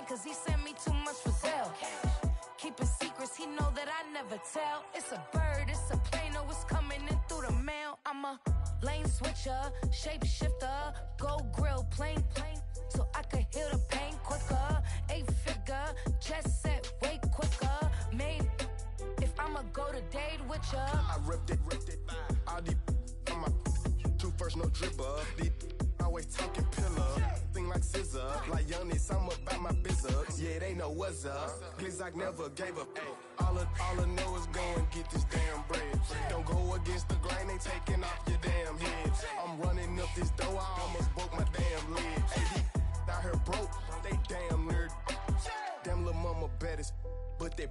cause he sent me too much for sale. Keeping secrets, he know that I never tell. It's a bird, it's a plane, oh, it's coming in through the mail. I'm a lane switcher, shapeshifter, go grill, plane, so I could heal the pain quicker. 8-figure, just set way quicker. Made, if I'ma go to date with ya. I ripped it, all these on my two first, no dribble. These always talking pillar, thing like scissor. Like youngest, I'm about my business. Yeah, they know what's up. Glizzock never gave up. All I know is go and get this damn bread. Don't go against the grain, they taking off your damn head. I'm running up this door, I almost broke my damn leg. Hey, out here broke, they damn nerd. Damn little mama bad as but they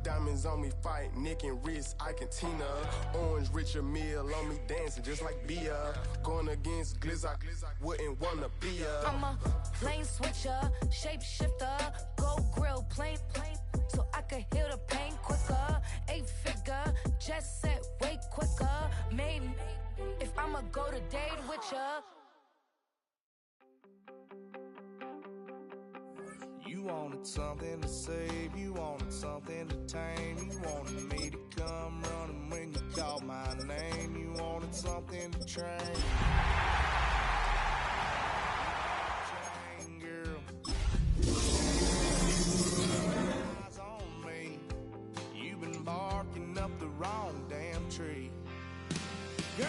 diamonds on me fight, neck and wrist, I can Tina. Orange Richard Mill on me dancing just like Bia. Going against Glizzock, wouldn't wanna be ya. I'm a lane switcher, shapeshifter, go grill, plane, so I could heal the pain quicker. 8-figure, just set way quicker. Made, if I'ma go to date with ya. You wanted something to save, you wanted something to tame. You wanted me to come running when you called my name. You wanted something to train. Girl. Eyes on me. You've been barking up the wrong damn tree. Girl,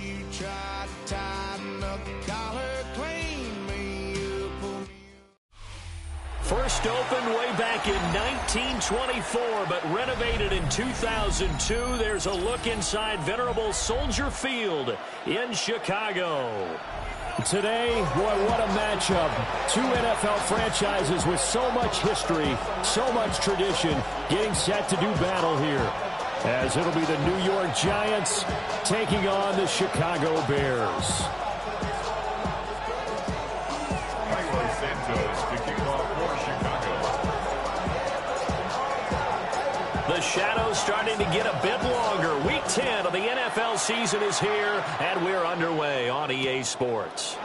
you tried to tighten up the collar, clean me up, pull me. First opened way back in 1924, but renovated in 2002. There's a look inside venerable Soldier Field in Chicago. Today, boy, what a matchup. Two NFL franchises with so much history, so much tradition, getting set to do battle here. As it'll be the New York Giants taking on the Chicago Bears. The shadow's starting to get a bit longer. Week 10 of the NFL season is here, and we're underway on EA Sports.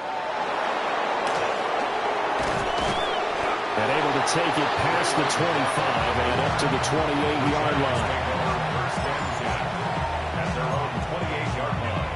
And able to take it past the 25 and up to the 28-yard line. First and 10 at their own 28-yard line.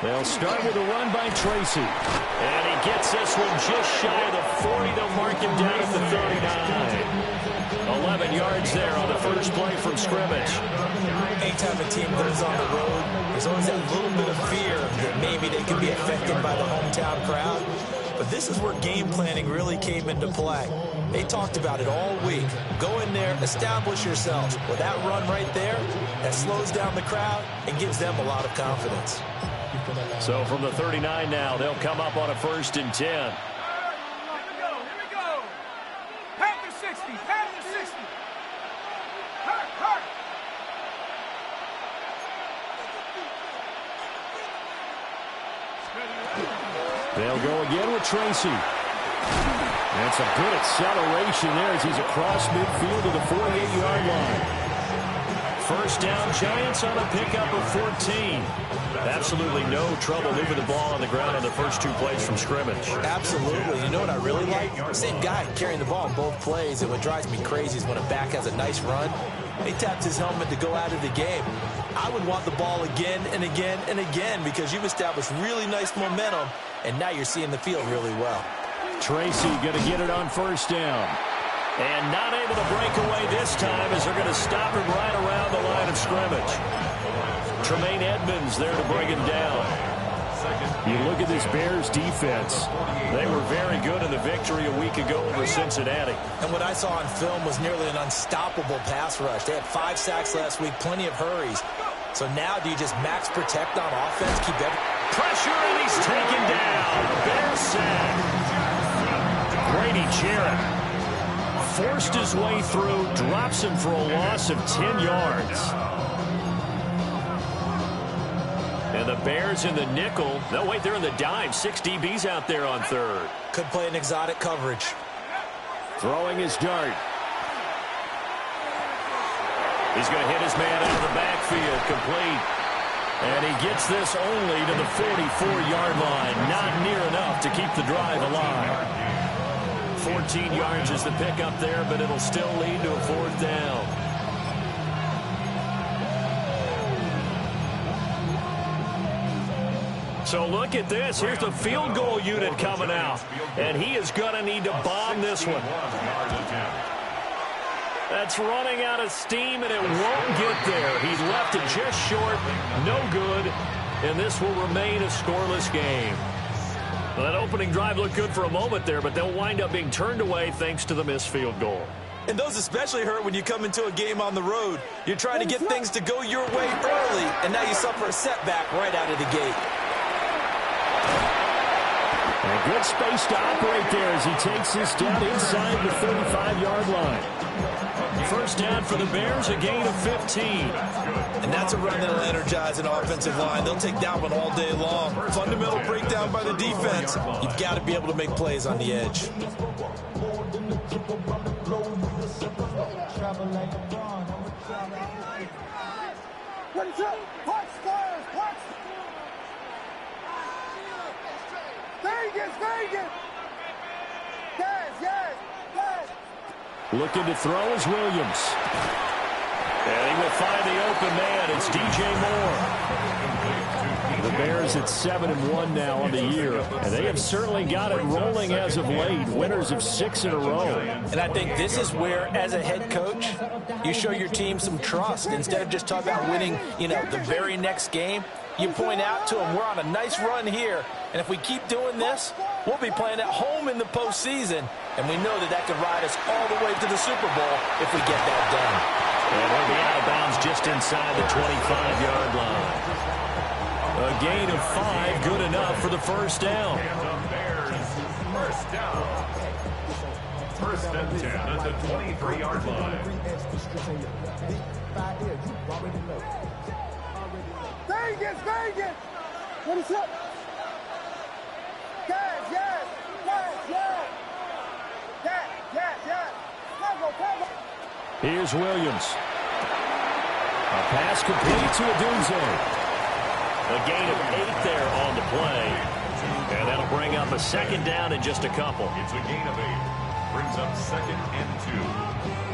They'll start with a run by Tracy. And he gets this one just shy of the 40. They'll mark him down at the 39. 11 yards there on the first play from scrimmage. Anytime a team goes on the road, there's always that little bit of fear that maybe they could be affected by the hometown crowd. But this is where game planning really came into play. They talked about it all week. Go in there, establish yourselves. With that run right there, that slows down the crowd and gives them a lot of confidence. So from the 39 now, they'll come up on a 1st and 10. Here we go. Panther 60, Panther 60. Hurt. They'll go again with Tracy. And some good acceleration there as he's across midfield to the 48-yard line. First down, Giants on a pickup of 14. Absolutely no trouble moving the ball on the ground on the first 2 plays from scrimmage. Absolutely. You know what I really like? Same guy carrying the ball on both plays, and what drives me crazy is when a back has a nice run, he taps his helmet to go out of the game. I would want the ball again and again and again because you've established really nice momentum, and now you're seeing the field really well. Tracy going to get it on first down. And not able to break away this time as they're going to stop him right around the line of scrimmage. Tremaine Edmonds there to bring him down. You look at this Bears defense. They were very good in the victory a week ago over Cincinnati. And what I saw on film was nearly an unstoppable pass rush. They had 5 sacks last week, plenty of hurries. So now do you just max protect on offense, keep every pressure, and he's taken down. Bears sack. Grady Jarrett forced his way through, drops him for a loss of 10 yards. And the Bears in the nickel. No, wait, they're in the dime. 6 DBs out there on third. Could play an exotic coverage. Throwing his dart. He's going to hit his man out of the backfield, complete. And he gets this only to the 44-yard line. Not near enough to keep the drive alive. 14 yards is the pickup there, but it'll still lead to a 4th down. So look at this. Here's the field goal unit coming out. And he is going to need to bomb this one. That's running out of steam, and it won't get there. He left it just short. No good. And this will remain a scoreless game. Well, that opening drive looked good for a moment there, but they'll wind up being turned away thanks to the missed field goal. And those especially hurt when you come into a game on the road. You're trying to get things to go your way early, and now you suffer a setback right out of the gate. And a good space to operate there as he takes this down inside the 35-yard line. First down for the Bears, a gain of 15. And that's a run that'll energize an offensive line. They'll take that one all day long. Fundamental breakdown by the defense. You've got to be able to make plays on the edge. Looking to throw is Williams. And he will find the open man. It's DJ Moore. The Bears at 7-1 now on the year, and they have certainly got it rolling as of late. Winners of 6 in a row. And I think this is where, as a head coach, you show your team some trust. Instead of just talking about winning, the very next game, you point out to them, we're on a nice run here, and if we keep doing this, we'll be playing at home in the postseason, and we know that could ride us all the way to the Super Bowl if we get that done. And he'll be out of bounds just inside the 25-yard line. A gain of 5, good enough for the first down. First down. First and 10 at the 23-yard line. Vegas! What is up? Yes! Go. Here's Williams. A pass complete to Adunze. A gain of 8 there on the play. And that'll bring up a second down in just a couple. It's a gain of 8. Brings up 2nd and 2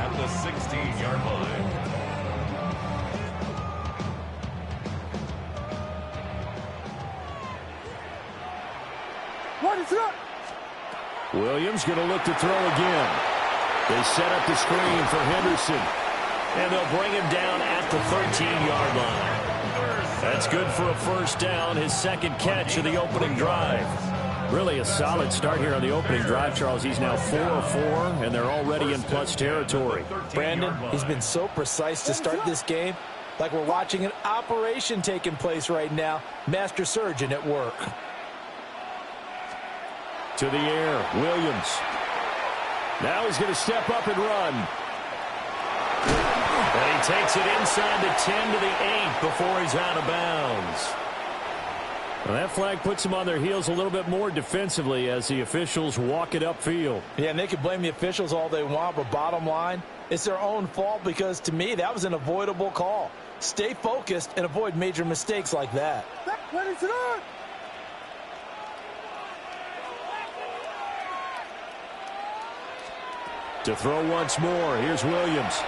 at the 16-yard line. What is up? Williams going to look to throw again. They set up the screen for Henderson. And they'll bring him down at the 13-yard line. That's good for a first down, his second catch of the opening drive. Really a solid start here on the opening drive, Charles. He's now 4 of 4, and they're already in plus territory. Brandon, he's been so precise to start this game, like we're watching an operation taking place right now. Master surgeon at work. To the air, Williams. Now he's going to step up and run. And he takes it inside the 10 to the 8 before he's out of bounds. Well, that flag puts them on their heels a little bit more defensively as the officials walk it upfield. Yeah, and they can blame the officials all they want, but bottom line, it's their own fault because, to me, that was an avoidable call. Stay focused and avoid major mistakes like that. What is it on? To throw once more, here's Williams.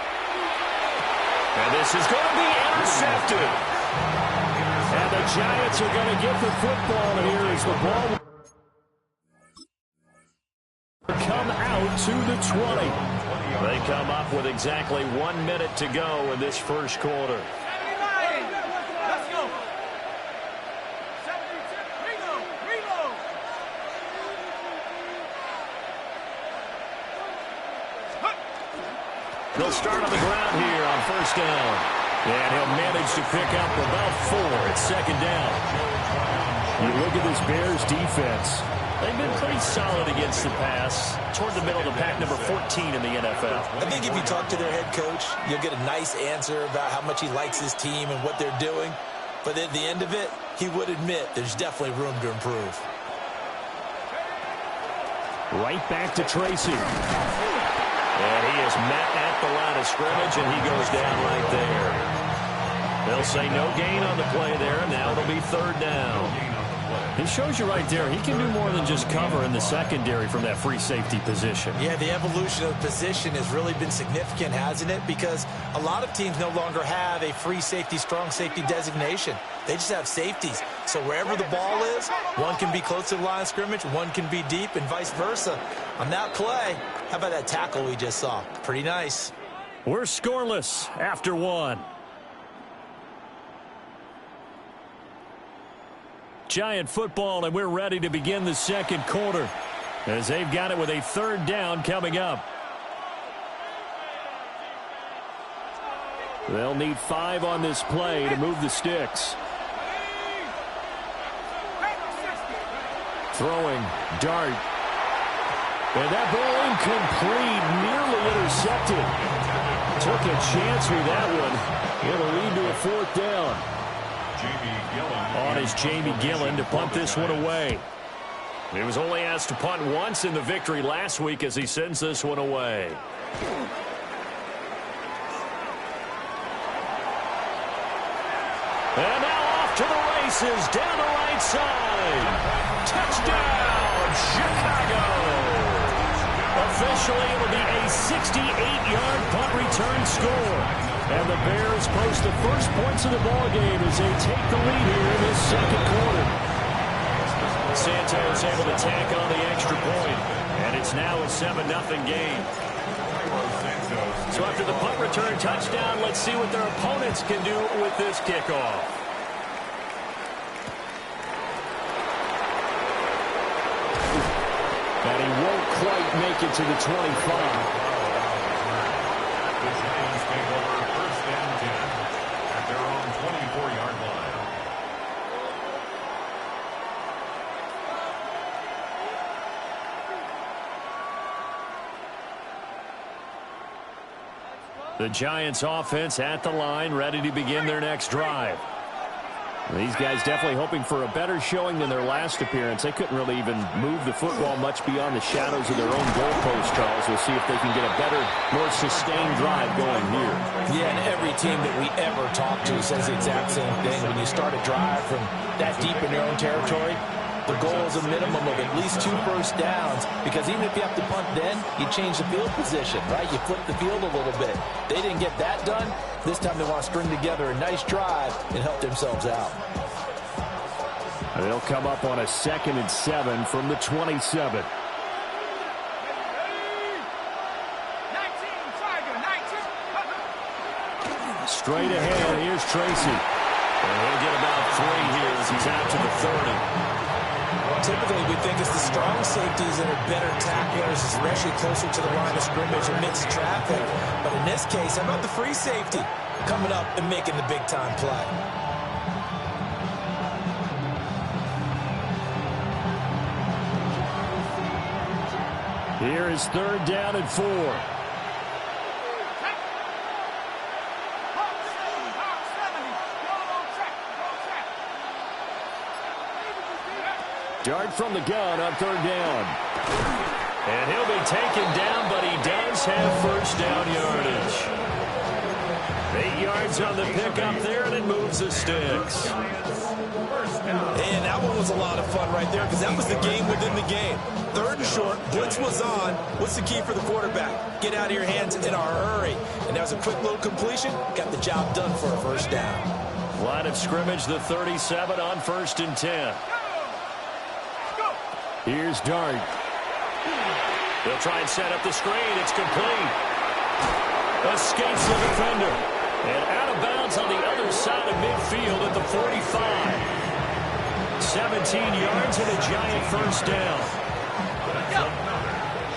And this is going to be intercepted. And the Giants are going to get the football here as the ball come out to the 20. They come up with exactly 1 minute to go in this first quarter. Let's go. Reload. They'll start on the ground here on first down. And he'll manage to pick up about 4 at second down. You look at this Bears defense. They've been pretty solid against the pass, toward the middle of the pack, number 14 in the NFL. I think if you talk to their head coach, you'll get a nice answer about how much he likes his team and what they're doing. But at the end of it, he would admit there's definitely room to improve. Right back to Tracy. And he is met at the line of scrimmage, and he goes down right there. They'll say no gain on the play there, and now it'll be third down. It shows you right there, he can do more than just cover in the secondary from that free safety position. Yeah, the evolution of the position has really been significant, hasn't it? Because a lot of teams no longer have a free safety, strong safety designation. They just have safeties. So wherever the ball is, one can be close to the line of scrimmage, one can be deep, and vice versa. On that play, how about that tackle we just saw? Pretty nice. We're scoreless after one. Giant football, and we're ready to begin the second quarter as they've got it with a third down coming up. They'll need 5 on this play to move the sticks. Throwing, Dart. And that ball incomplete, nearly intercepted. Took a chance with that one. It'll lead to a fourth down. On is Jamie Gillen to punt this one away. He was only asked to punt once in the victory last week as he sends this one away. And now off to the races down the right side. Touchdown, Chicago. Officially, it'll be a 68-yard punt return score. And the Bears post the first points of the ballgame as they take the lead here in this second quarter. Santos able to tack on the extra point, and it's now a 7-0 game. So after the punt return touchdown, let's see what their opponents can do with this kickoff. And he won't quite make it to the 25. The Giants offense at the line, ready to begin their next drive. These guys definitely hoping for a better showing than their last appearance. They couldn't really even move the football much beyond the shadows of their own goalpost, Charles. We'll see if they can get a better, more sustained drive going here. Yeah, and every team that we ever talk to says the exact same thing. When you start a drive from that deep in your own territory, the goal is a minimum of at least 2 first downs, because even if you have to punt then, you change the field position, right? You flip the field a little bit. They didn't get that done. This time they want to string together a nice drive and help themselves out. They'll come up on a 2nd and 7 from the 27. Straight ahead, here's Tracy. And he'll get about 3 here as he's out to the 30. Typically, we think it's the strong safeties that are better tacklers, especially closer to the line of scrimmage amidst traffic. But in this case, how about the free safety coming up and making the big-time play? Here is 3rd down and 4. Dart from the gun on 3rd down. And he'll be taken down, but he does have first down yardage. 8 yards on the pickup there, and it moves the sticks. And that one was a lot of fun right there, because that was the game within the game. 3rd and short, blitz was on. What's the key for the quarterback? Get out of your hands in a hurry. And that was a quick little completion. Got the job done for a first down. Line of scrimmage, the 37 on 1st and 10. Here's Dart. They'll try and set up the screen. It's complete. Escapes the defender. And out of bounds on the other side of midfield at the 45. 17 yards and a Giant first down.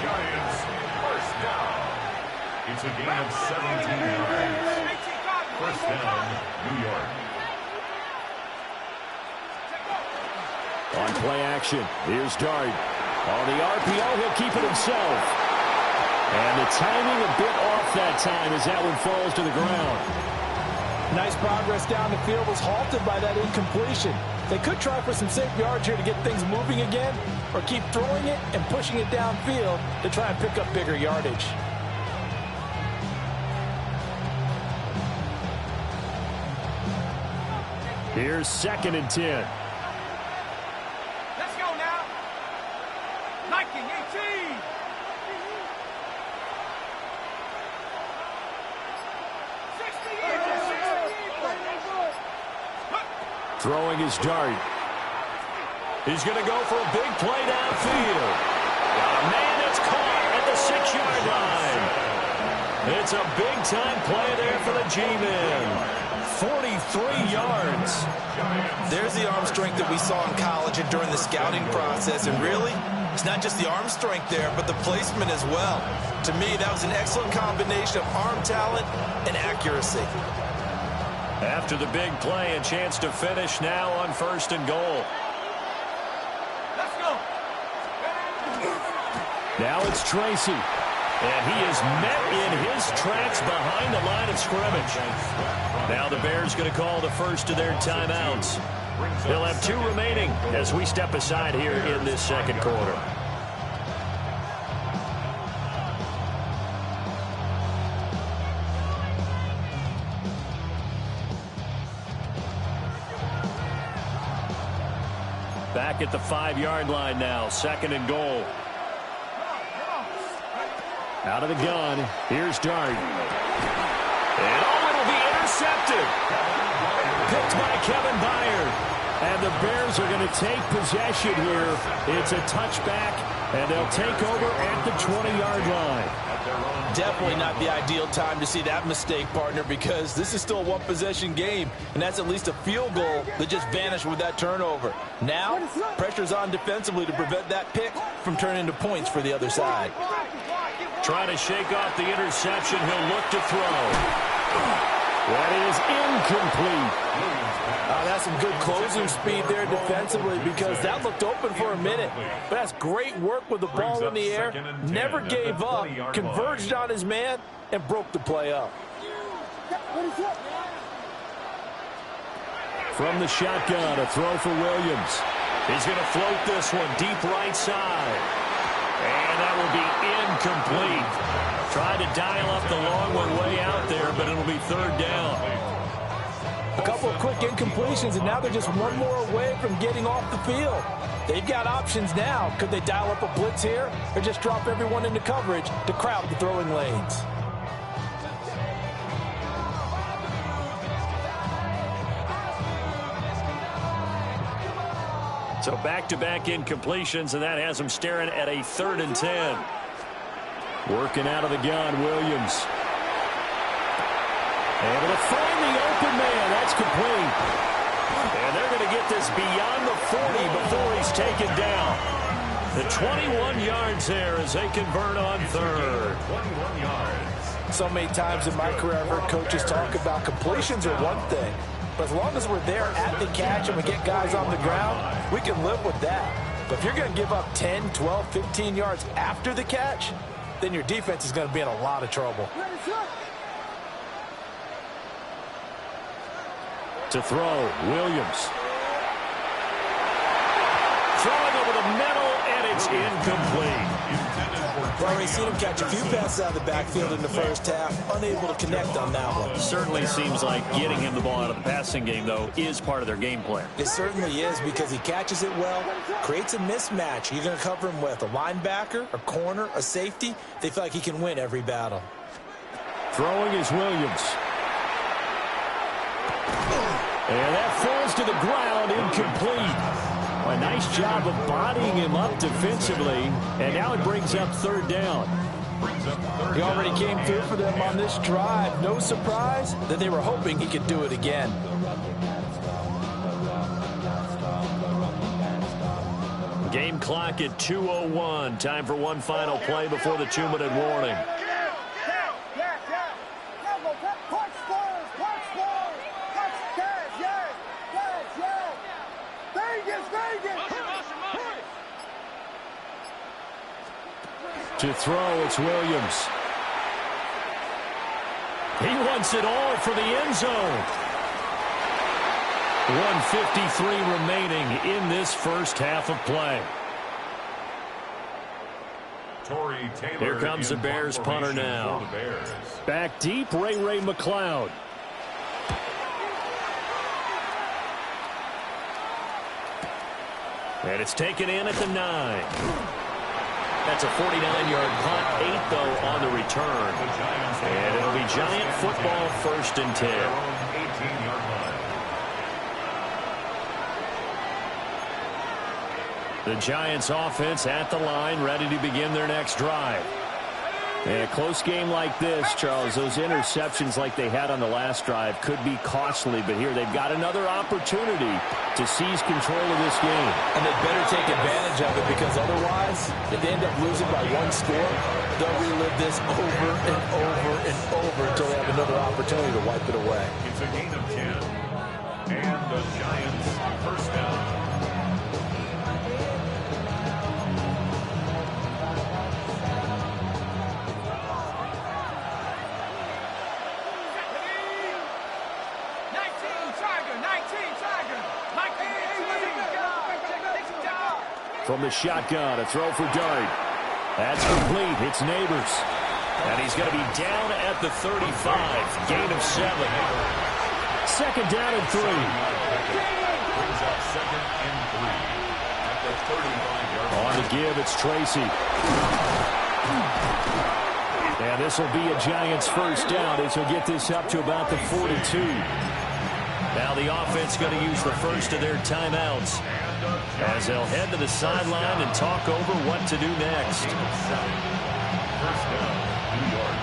Giants first down. It's a gain of 17 yards. First down, New York. On play action, here's Dart. On the RPO, he'll keep it himself. And the timing a bit off that time as that one falls to the ground. Nice progress down the field was halted by that incompletion. They could try for some safe yards here to get things moving again, or keep throwing it and pushing it downfield to try and pick up bigger yardage. Here's 2nd and 10. Let's go now. 19-18. Throwing his Dart. He's going to go for a big play downfield. Man, it's caught at the 6-yard line. It's a big-time play there for the G-men. 43 yards. There's the arm strength that we saw in college and during the scouting process. And really, it's not just the arm strength there, but the placement as well. To me, that was an excellent combination of arm talent and accuracy. After the big play, a chance to finish now on 1st and goal. Let's go. Now it's Tracy. And he is met in his tracks behind the line of scrimmage. Now the Bears going to call the first of their timeouts. They'll have 2 remaining as we step aside here in this 2nd quarter. Back at the 5-yard line now, 2nd and goal. Out of the gun, here's Dart. And it'll be intercepted. Picked by Kevin Byard. And the Bears are going to take possession here. It's a touchback, and they'll take over at the 20-yard line. Definitely not the ideal time to see that mistake, partner, because this is still a one-possession game, and that's at least a field goal that just vanished with that turnover. Now, pressure's on defensively to prevent that pick from turning into points for the other side. Trying to shake off the interception. He'll look to throw. That is incomplete. That's some good closing speed there defensively because that looked open for a minute. But that's great work with the ball in the air. Never gave up, converged on his man, and broke the play up. From the shotgun, a throw for Williams. He's going to float this one deep right side. And that will be incomplete. Tried to dial up the long one way out there, but it'll be 3rd down. A couple of quick incompletions, and now they're just one more away from getting off the field. They've got options now. Could they dial up a blitz here or just drop everyone into coverage to crowd the throwing lanes? So back-to-back incompletions, and that has them staring at a 3rd and 10. Working out of the gun, Williams. Able to find the open man. That's complete. And they're going to get this beyond the 40 before he's taken down. The 21 yards there as they convert on 3rd. 21 yards. So many times in my career, I've heard coaches talk about completions are one thing. But as long as we're there at the catch and we get guys on the ground, we can live with that. But if you're going to give up 10, 12, 15 yards after the catch, then your defense is going to be in a lot of trouble. To throw, Williams. Throwing over the middle, and it's incomplete. Well, we've seen him catch a few passes out of the backfield in the first half, unable to connect on that one. Certainly seems like getting him the ball out of the passing game, though, is part of their game plan. It certainly is because he catches it well, creates a mismatch. You're going to cover him with a linebacker, a corner, a safety. They feel like he can win every battle. Throwing is Williams. And that falls to the ground, incomplete. A nice job of bodying him up defensively, and now it brings up 3rd down. He already came through for them on this drive. No surprise that they were hoping he could do it again. Game clock at 2:01. Time for one final play before the 2-minute warning. To throw, it's Williams. He wants it all for the end zone. 1:53 remaining in this first half of play. Here comes the Bears punter now. Back deep, Ray McLeod. And it's taken in at the 9. That's a 49-yard punt, 8 though on the return. And it'll be Giant football, 1st and 10. 18-yard line. The Giants offense at the line, ready to begin their next drive. In a close game like this, Charles, those interceptions like they had on the last drive could be costly, but here they've got another opportunity to seize control of this game. And they better take advantage of it, because otherwise, if they end up losing by 1 score, they'll relive this over and over and over until they have another opportunity to wipe it away. It's a gain of 10. And the Giants first down. From the shotgun, a throw for Dart. That's complete. It's Neighbors. And he's going to be down at the 35. Gain of 7. 2nd down and 3. Brings up 2nd and 3 at the 35-yard line. On the give, it's Tracy. And this will be a Giants first down as he'll get this up to about the 42. Now the offense going to use the first of their timeouts as they'll head to the sideline and talk over what to do next. First down, New York.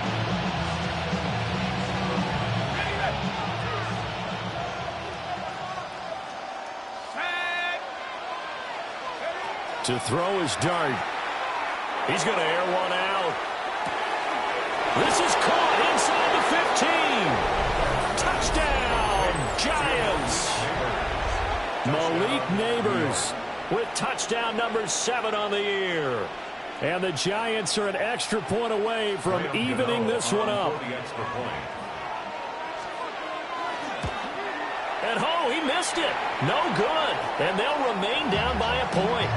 To throw is Dart. He's going to air one out. This is caught inside the 15. Touchdown, Giants. Malik Neighbors with touchdown number 7 on the year. And the Giants are an extra point away from evening this one up. And he missed it. No good. And they'll remain down by a point.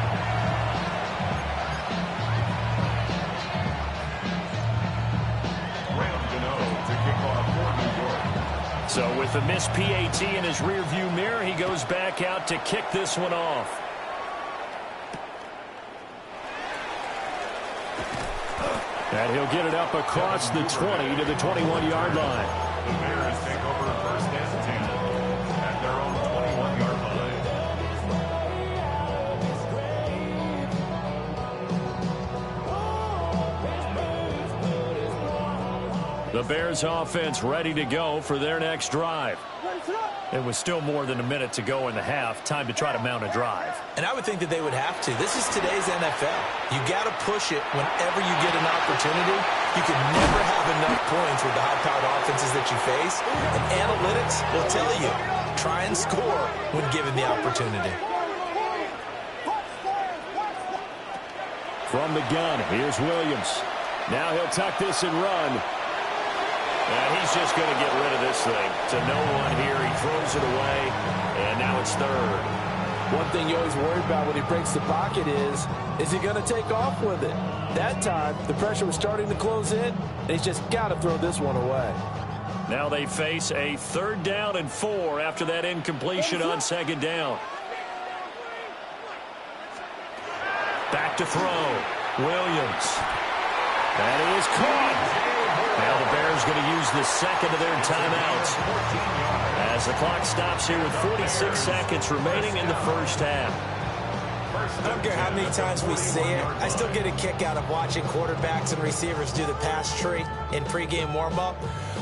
So with the missed PAT in his rearview mirror, he goes back out to kick this one off. And he'll get it up across the 20 to the 21-yard line. The Bears take over 1st and 10 at their own 21-yard line. The Bears offense ready to go for their next drive. It was still more than a minute to go in the half. Time to try to mount a drive. And I would think that they would have to. This is today's NFL. You got to push it whenever you get an opportunity. You can never have enough points with the high-powered offenses that you face. And analytics will tell you, try and score when given the opportunity. From the gun, here's Williams. Now he'll tuck this and run. And he's just going to get rid of this thing. To no one here. He throws it away. And now it's 3rd. One thing you always worry about when he breaks the pocket is he going to take off with it? That time, the pressure was starting to close in, and he's just got to throw this one away. Now they face a 3rd down and 4 after that incompletion on 2nd down. Back to throw. Williams. That is caught. Now the Bears going to use the 2nd of their timeouts as the clock stops here with 46 seconds remaining in the first half. I don't care how many times we see it. I still get a kick out of watching quarterbacks and receivers do the pass tree in pregame warm-up.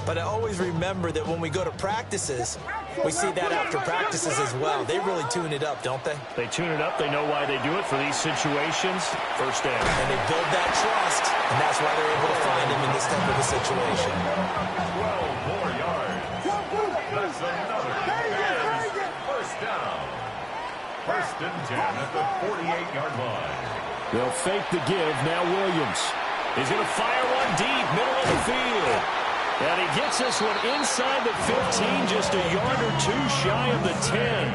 But I always remember that when we go to practices, we see that after practices as well. They really tune it up, don't they? They tune it up. They know why they do it for these situations. First down. And they build that trust, and that's why they're able to find him in this type of a situation. 12 more yards. That's another Bears first down. 1st and 10 at the 48-yard line. They'll fake the give. Now Williams. He's going to fire one deep, middle of the field. And he gets this one inside the 15, just a yard or two shy of the 10.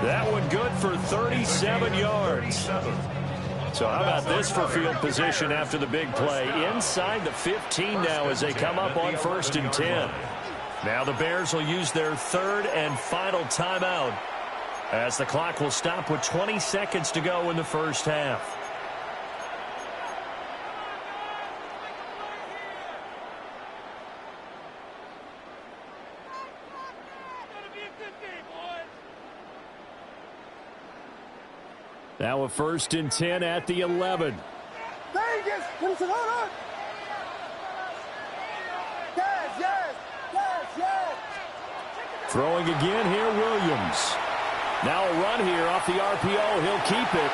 That one good for 37 yards. So how about this for field position after the big play? Inside the 15 now as they come up on 1st and 10. Now the Bears will use their third and final timeout as the clock will stop with 20 seconds to go in the first half. Now a 1st and 10 at the 11. Throwing again here, Williams. Now a run here off the RPO. He'll keep it.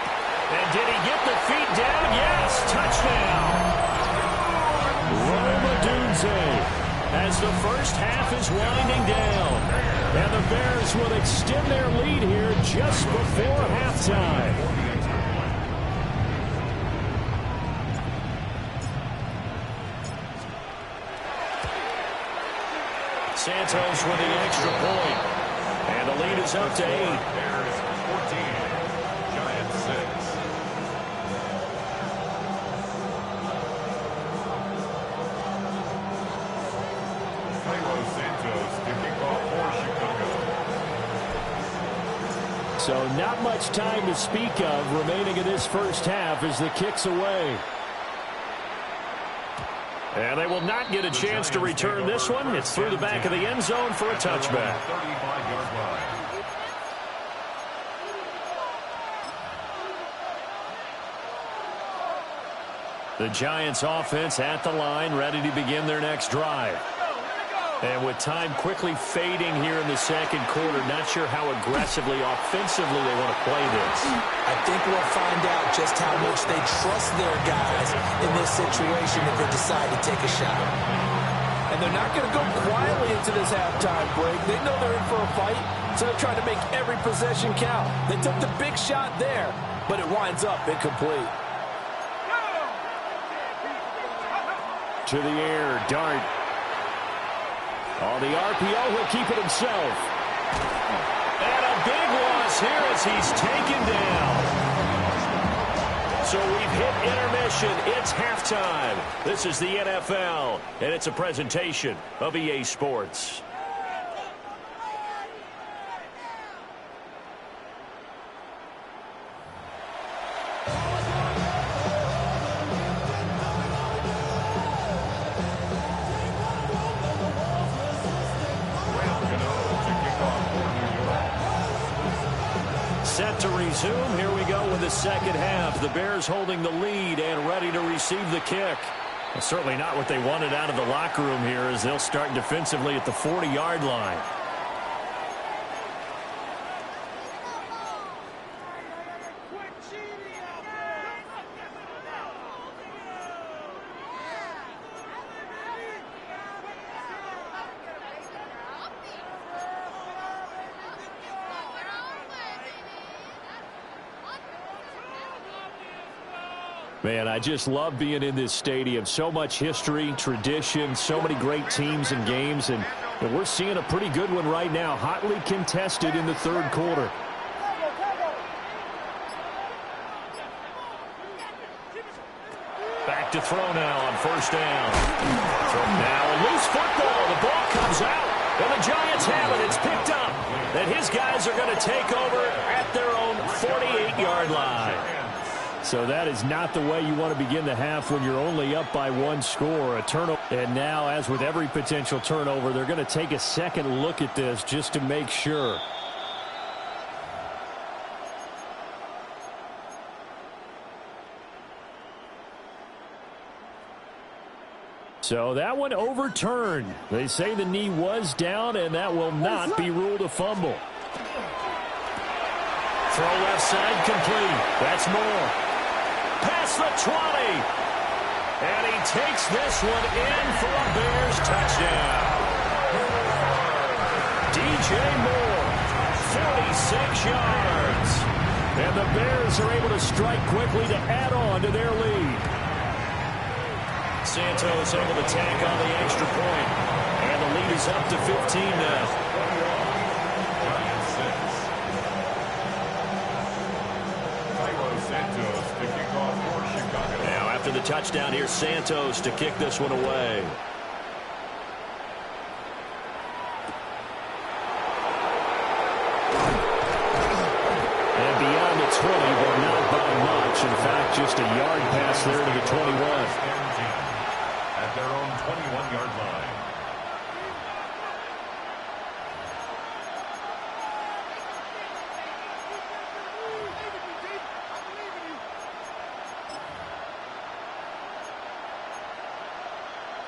And did he get the feet down? Yes, touchdown. Roma Dunze as the first half is winding down. And the Bears will extend their lead here just before halftime. Santos with the extra point. And the lead is up to 8. Bears 14, Giants 6. Santos to kick off for Chicago. So not much time to speak of remaining in this first half as the kick's away. And they will not get a chance to return this one. It's through the back of the end zone for a touchback. 35-yard line. The Giants offense at the line, ready to begin their next drive. And with time quickly fading here in the second quarter, not sure how aggressively, offensively they want to play this. I think we'll find out just how much they trust their guys in this situation if they decide to take a shot. And they're not going to go quietly into this halftime break. They know they're in for a fight, so they're trying to make every possession count. They took the big shot there, but it winds up incomplete. To the air, Dart. On the RPO, he'll keep it himself. And a big loss here as he's taken down. So we've hit intermission. It's halftime. This is the NFL, and it's a presentation of EA Sports. Set to resume. Here we go with the second half. The Bears holding the lead and ready to receive the kick. Well, certainly not what they wanted out of the locker room here as they'll start defensively at the 40-yard line. Man, I just love being in this stadium. So much history, tradition, so many great teams and games, and we're seeing a pretty good one right now, hotly contested in the third quarter. Back to throw now on first down. Now a loose football. The ball comes out, and the Giants have it. It's picked up, and his guys are going to take over at their own 48-yard line. So that is not the way you want to begin the half when you're only up by one score. A turnover. And now, as with every potential turnover, they're going to take a second look at this just to make sure. So that one overturned. They say the knee was down, and that will not be ruled a fumble. Throw left side complete. That's Moore. Past the 20. And he takes this one in for a Bears touchdown. DJ Moore, 46 yards. And the Bears are able to strike quickly to add on to their lead. Santos able to tack on the extra point. And the lead is up to 15 now. Now after the touchdown, here's Santos to kick this one away. And beyond the 20, but not by much. In fact, just a yard pass there to the 21. At their own 21-yard line.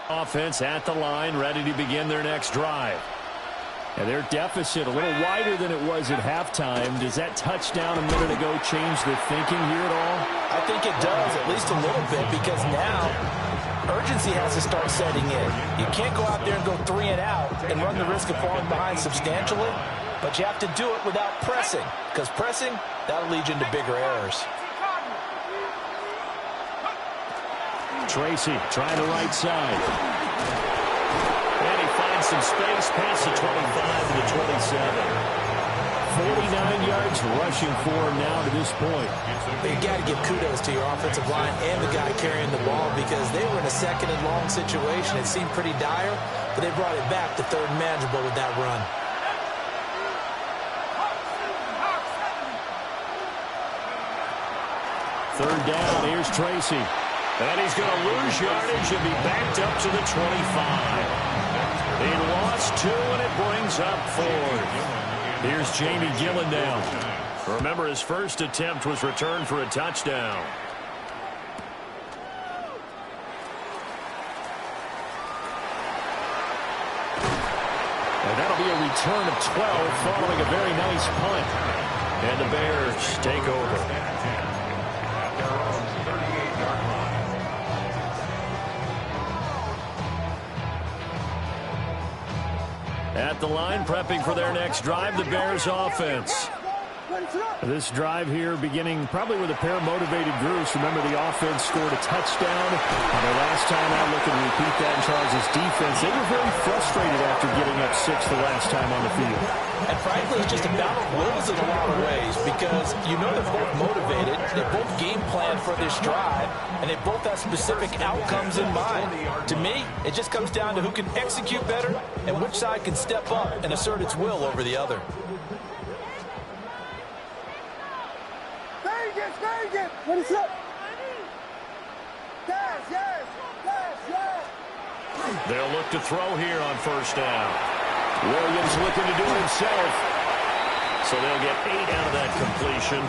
Offense at the line, ready to begin their next drive. And their deficit a little wider than it was at halftime. Does that touchdown a minute ago change the thinking here at all? I think it does, at least a little bit, because now urgency has to start setting in. You can't go out there and go 3 and out and run the risk of falling behind substantially, but you have to do it without pressing, because pressing, that'll lead you into bigger errors. Tracy trying the right side. And he finds some space past the 25 to the 27. 49 yards rushing for him now to this point. But you got to give kudos to your offensive line and the guy carrying the ball, because they were in a second and long situation. It seemed pretty dire, but they brought it back to third and manageable with that run. Third down, here's Tracy. And he's going to lose yardage and be backed up to the 25. He lost 2, and it brings up 4. Here's Jamie Gillen down. Remember, his first attempt was returned for a touchdown. And that'll be a return of 12 following a very nice punt. And the Bears take over. At the line, prepping for their next drive, the Bears offense. This drive here beginning probably with a pair of motivated groups. Remember, the offense scored a touchdown. And the last time out, look and repeat that in Charles' defense. They were very frustrated after giving up 6 the last time on the field. And frankly, it's just a battle of wills in a lot of ways, because you know they're both motivated, they both game planned for this drive, and they both have specific outcomes in mind. To me, it just comes down to who can execute better and which side can step up and assert its will over the other. Vegas, what is up? Yes. They'll look to throw here on first down. Williams looking to do it himself. So they'll get 8 out of that completion,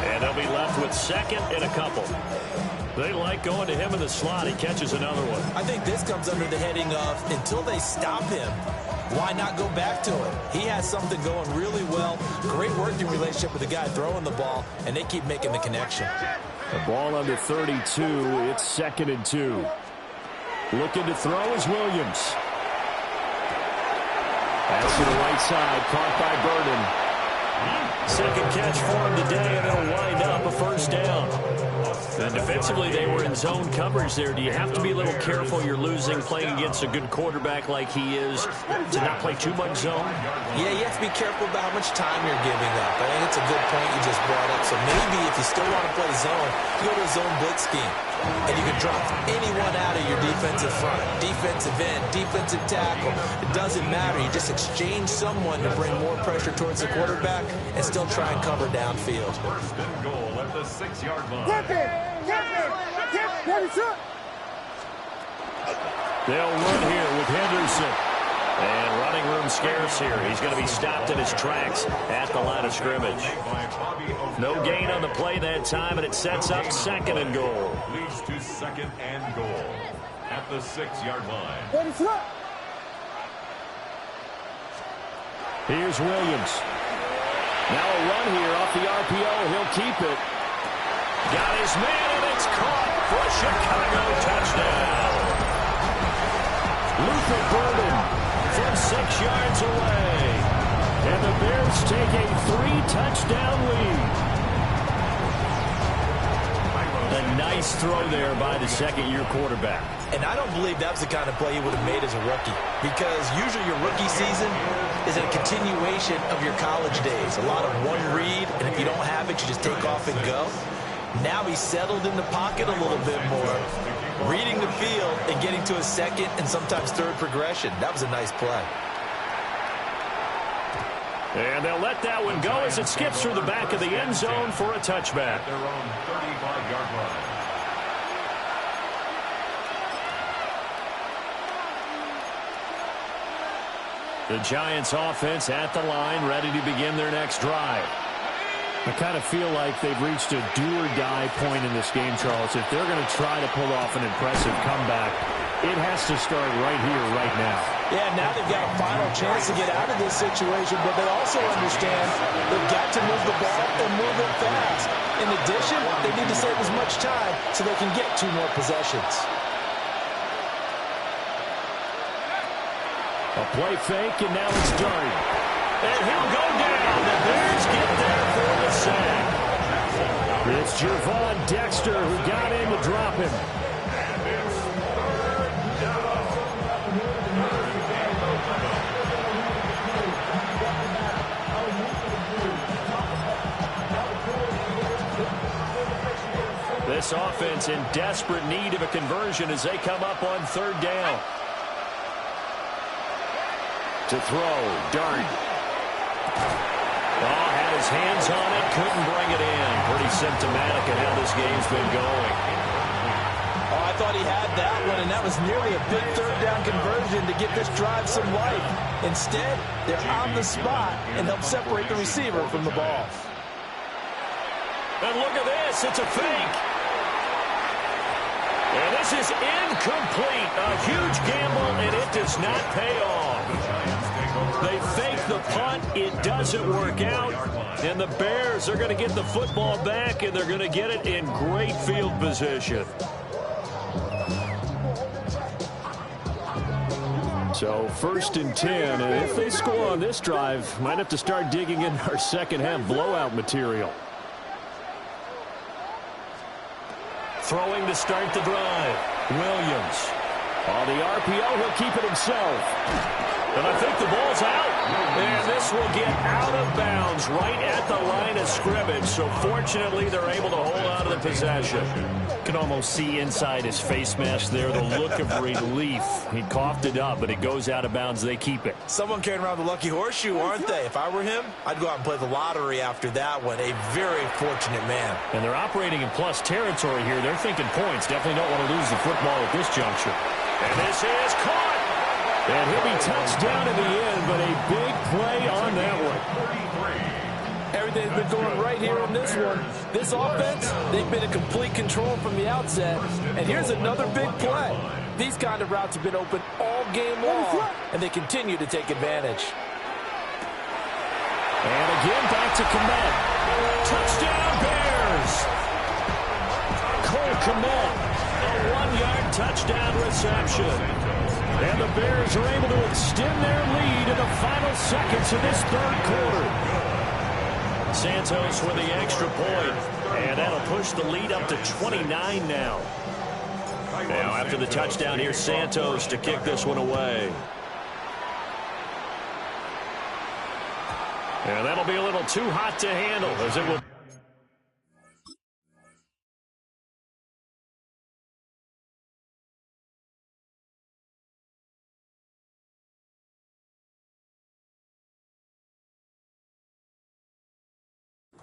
and they'll be left with second and a couple. They like going to him in the slot. He catches another one. I think this comes under the heading of, until they stop him, why not go back to it? He has something going really well. Great working relationship with the guy throwing the ball, and they keep making the connection. The ball under 32. It's 2nd and 2. Looking to throw is Williams. That's to the right side, caught by Burden. Second catch for him today, and it'll wind up a first down. And defensively, they were in zone coverage there. Do you have to be a little careful? You're losing playing against a good quarterback like he is to not play too much zone? Yeah, you have to be careful about how much time you're giving up. I think it's a good point you just brought up. So maybe if you still want to play zone, you go to a zone blitz scheme. And you can drop anyone out of your defensive front. Defensive end, defensive tackle. It doesn't matter. You just exchange someone to bring more pressure towards the quarterback and still try and cover downfield. First and goal at the 6-yard line. They'll run here with Henderson. And running room scarce here. He's going to be stopped in his tracks at the line of scrimmage. No gain on the play that time, and it sets up 2nd and goal. Leads to 2nd and goal at the 6-yard line. Here's Williams. Now a run here off the RPO. He'll keep it. Got his man, and it's caught for a Chicago touchdown. Luther Burden from 6 yards away. And the Bears take a 3-touchdown lead. A nice throw there by the second-year quarterback. And I don't believe that was the kind of play he would have made as a rookie, because usually your rookie season is a continuation of your college days. A lot of one read, and if you don't have it, you just take off and go. Now he's settled in the pocket a little bit more, reading the field and getting to a second and sometimes third progression. That was a nice play. And they'll let that one go as it skips through the back of the end zone for a touchback. Their own 35-yard line. The Giants offense at the line, ready to begin their next drive. I kind of feel like they've reached a do-or-die point in this game, Charles. If they're going to try to pull off an impressive comeback, it has to start right here, right now. Yeah, now they've got a final chance to get out of this situation, but they also understand they've got to move the ball and move it fast. In addition, they need to save as much time so they can get 2 more possessions. A play fake, and now it's Darty. And he'll go down. The Bears get there for the sack. It's Javon Dexter who got in to drop him. This offense in desperate need of a conversion as they come up on 3rd down. To throw, Dart. Oh, had his hands on it, couldn't bring it in. Pretty symptomatic of how this game's been going. Oh, I thought he had that one, and that was nearly a big 3rd down conversion to give this drive some life. Instead, they're on the spot and help separate the receiver from the ball. And look at this, it's a fake. And this is incomplete. A huge gamble, and it does not pay off. They fake the punt. It doesn't work out. And the Bears are going to get the football back, and they're going to get it in great field position. So 1st and 10, and if they score on this drive, might have to start digging in our second half blowout material. Throwing to start the drive. Williams. On the RPO, he'll keep it himself. And I think the ball's out. And this will get out of bounds right at the line of scrimmage. So fortunately, they're able to hold on to the possession. Can almost see inside his face mask there the look of relief. He coughed it up, but it goes out of bounds. They keep it. Someone carrying around the lucky horseshoe, aren't they? If I were him, I'd go out and play the lottery after that one. A very fortunate man. And they're operating in plus territory here. They're thinking points. Definitely don't want to lose the football at this juncture. And this is caught. And he'll be touched down in the end, but a big play on that one. Everything's been going right here in this one. This offense, they've been in complete control from the outset. And here's another big play. These kind of routes have been open all game long, and they continue to take advantage. And again, back to Kmet. Touchdown, Bears. Cole Kmet. A 1-yard touchdown reception. And the Bears are able to extend their lead in the final seconds of this 3rd quarter. Santos with the extra point. And that'll push the lead up to 29 now. Now after the touchdown, here's Santos to kick this one away. And that'll be a little too hot to handle as it will.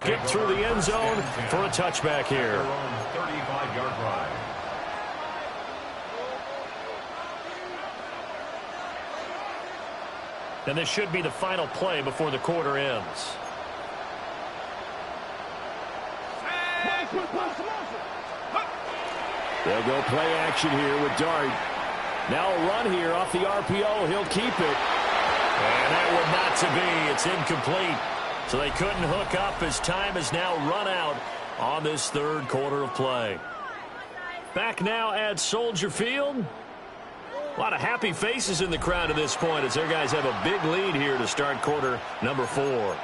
Get through the end zone for a touchback here. 35-yard line. And this should be the final play before the quarter ends. They'll go play action here with Dart. Now a run here off the RPO. He'll keep it. And that would not to be. It's incomplete. So they couldn't hook up as time has now run out on this 3rd quarter of play. Back now at Soldier Field. A lot of happy faces in the crowd at this point as their guys have a big lead here to start quarter number 4.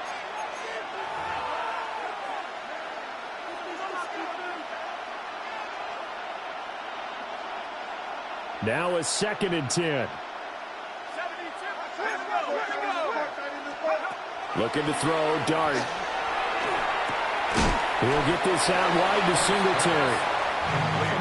Now a 2nd and 10. Looking to throw, Dart. He'll get this out wide to Singletary.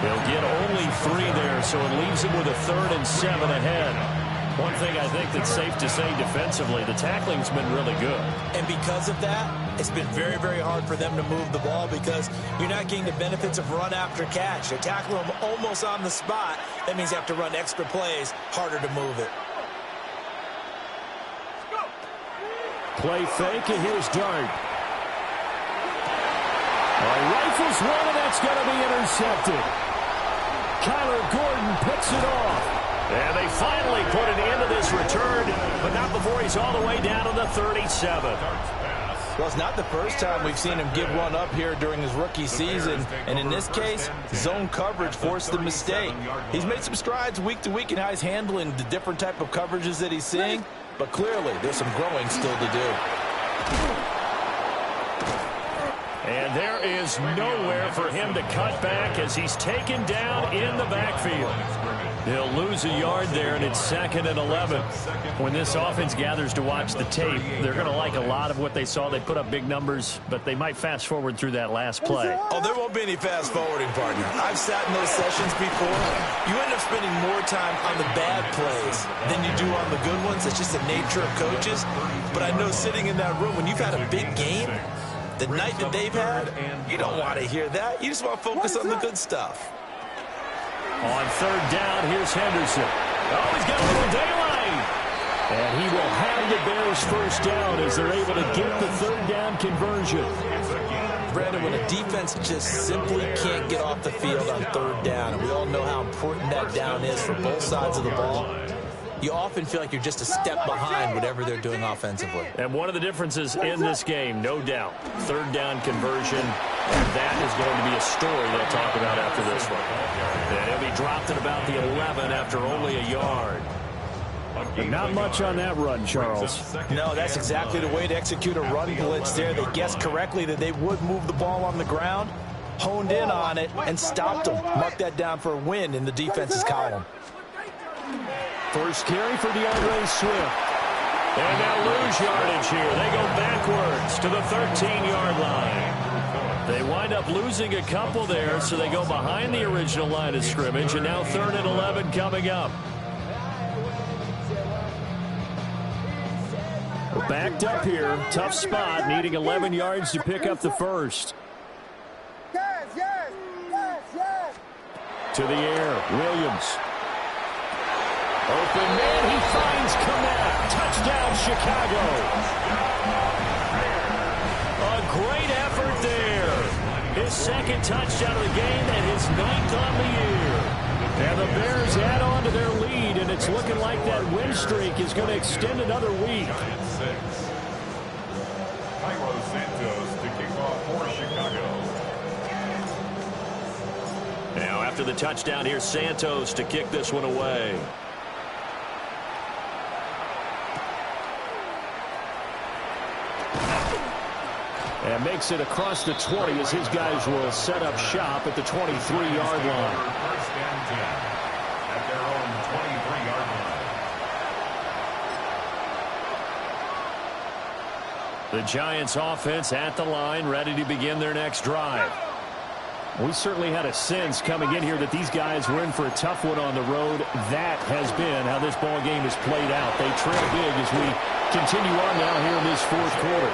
He'll get only 3 there, so it leaves him with a 3rd and 7 ahead. One thing I think that's safe to say defensively, the tackling's been really good. And because of that, it's been very, very hard for them to move the ball because you're not getting the benefits of run after catch. They tackle them almost on the spot. That means you have to run extra plays, harder to move it. Play fake, and here's Dart. Rifles one, and that's going to be intercepted. Kyler Gordon picks it off. And they finally put an end to this return, but not before he's all the way down to the 37. Well, it's not the first time we've seen him give one up here during his rookie season. And in this case, zone coverage forced the mistake. He's made some strides week to week in how he's handling the different type of coverages that he's seeing. But clearly, there's some growing still to do. And there is nowhere for him to cut back as he's taken down in the backfield. He'll lose a yard there, and it's 2nd and 11. When this offense gathers to watch the tape, they're going to like a lot of what they saw. They put up big numbers, but they might fast forward through that last play. Oh, there won't be any fast forwarding, partner. I've sat in those sessions before. You end up spending more time on the bad plays than you do on the good ones. It's just the nature of coaches. But I know sitting in that room, when you've had a big game, the night that they've had, you don't want to hear that. You just want to focus on the good stuff. On 3rd down, here's Henderson. Oh, he's got a little daylight. And he will have the Bears 1st down as they're able to get the 3rd down conversion. Brandon, when a defense just simply can't get off the field on 3rd down, and we all know how important that down is for both sides of the ball, you often feel like you're just a step behind whatever they're doing offensively. And one of the differences in this game, no doubt, 3rd down conversion, and that is going to be a story they'll talk about after this one. And he'll be dropped at about the 11 after only a yard. But not much on that run, Charles. No, that's exactly the way to execute a run blitz there. They guessed correctly that they would move the ball on the ground, honed in on it, and stopped them. Mark that down for a win in the defense's column. First carry for DeAndre Swift. And they'll lose yardage here. They go backwards to the 13-yard line. They wind up losing a couple there, so they go behind the original line of scrimmage, and now 3rd and 11 coming up. We're backed up here. Tough spot, needing 11 yards to pick up the first. Yes, yes, yes, yes. To the air, Williams. Open man, he finds Kmet. Touchdown, Chicago. A great effort there. His 2nd touchdown of the game and his 9th on the year. And the Bears add on to their lead, and it's looking like that win streak is going to extend another week. Santos to kick off for Chicago. Now after the touchdown, here's Santos to kick this one away. And makes it across the 20 as his guys will set up shop at the 23-yard line. 1st and 10 at their own 23-yard line. The Giants offense at the line, ready to begin their next drive. We certainly had a sense coming in here that these guys were in for a tough one on the road. That has been how this ball game has played out. They trail big as we continue on now here in this 4th quarter.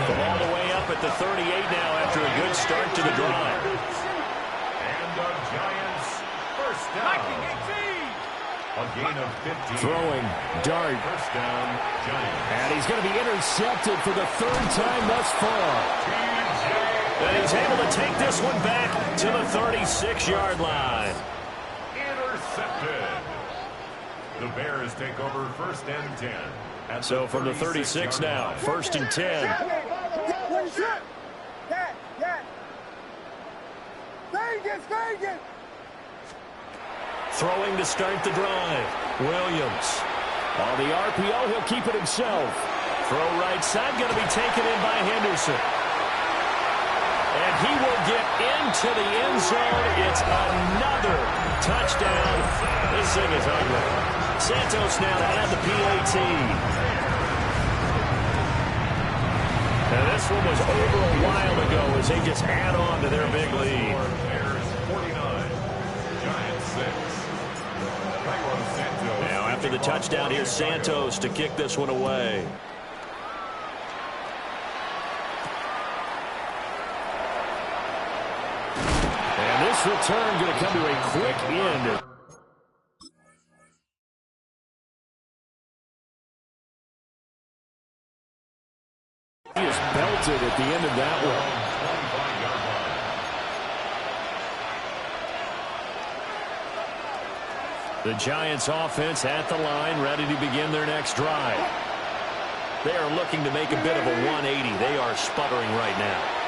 From all the way up at the 38 now after a good start to the drive. And the Giants 1st down. A gain of 15. Throwing, Dart. 1st down, Giants. And he's going to be intercepted for the 3rd time thus far. And he's able to take this one back to the 36-yard line. Intercepted. The Bears take over 1st and 10. So from the 36 now, 1st and 10. Vegas. Throwing to start the drive. Williams. On the RPO, he'll keep it himself. Throw right side, going to be taken in by Henderson. And And he will get into the end zone. It's another touchdown. This thing is ugly. Santos now to add the PAT. Now this one was over a while ago as they just add on to their big lead. Bears 49, Giants 6. Now after the touchdown, here's Santos to kick this one away. And this return going to come to a quick end. He is belted at the end of that one. The Giants offense at the line, ready to begin their next drive. They are looking to make a bit of a 180. They are sputtering right now.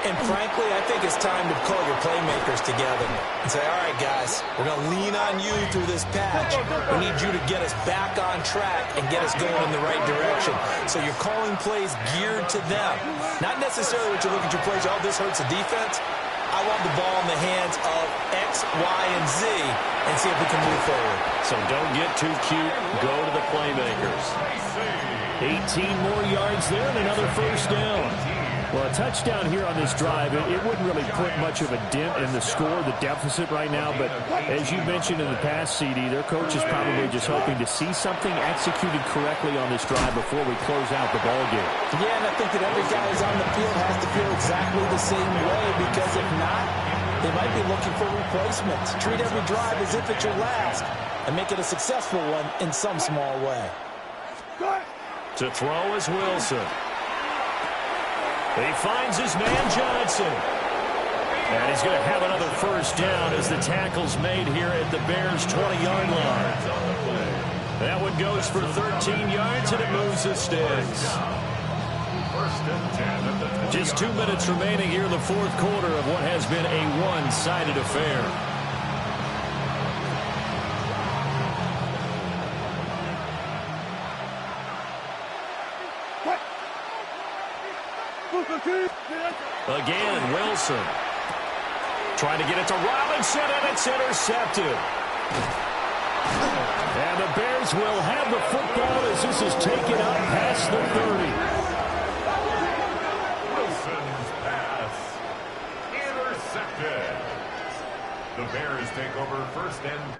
And frankly, I think it's time to call your playmakers together and say, all right, guys, we're going to lean on you through this patch. We need you to get us back on track and get us going in the right direction. So you're calling plays geared to them. Not necessarily what you look at your plays, oh, this hurts the defense. I want the ball in the hands of X, Y, and Z and see if we can move forward. So don't get too cute. Go to the playmakers. 18 more yards there and another first down. Well, a touchdown here on this drive, it wouldn't really put much of a dent in the score, the deficit right now. But as you mentioned in the past, CD, their coach is probably just hoping to see something executed correctly on this drive before we close out the ball game. Yeah, and I think that every guy who's on the field has to feel exactly the same way, because if not, they might be looking for replacements. Treat every drive as if it's your last and make it a successful one in some small way. To throw is Wilson. He finds his man Johnson. And he's going to have another first down as the tackle's made here at the Bears' 20-yard line. That one goes for 13 yards, and it moves the sticks. Just 2 minutes remaining here in the fourth quarter of what has been a one-sided affair. Again, Wilson. Trying to get it to Robinson, and it's intercepted. And the Bears will have the football as this is taken out past the 30. Wilson's pass intercepted. The Bears take over first and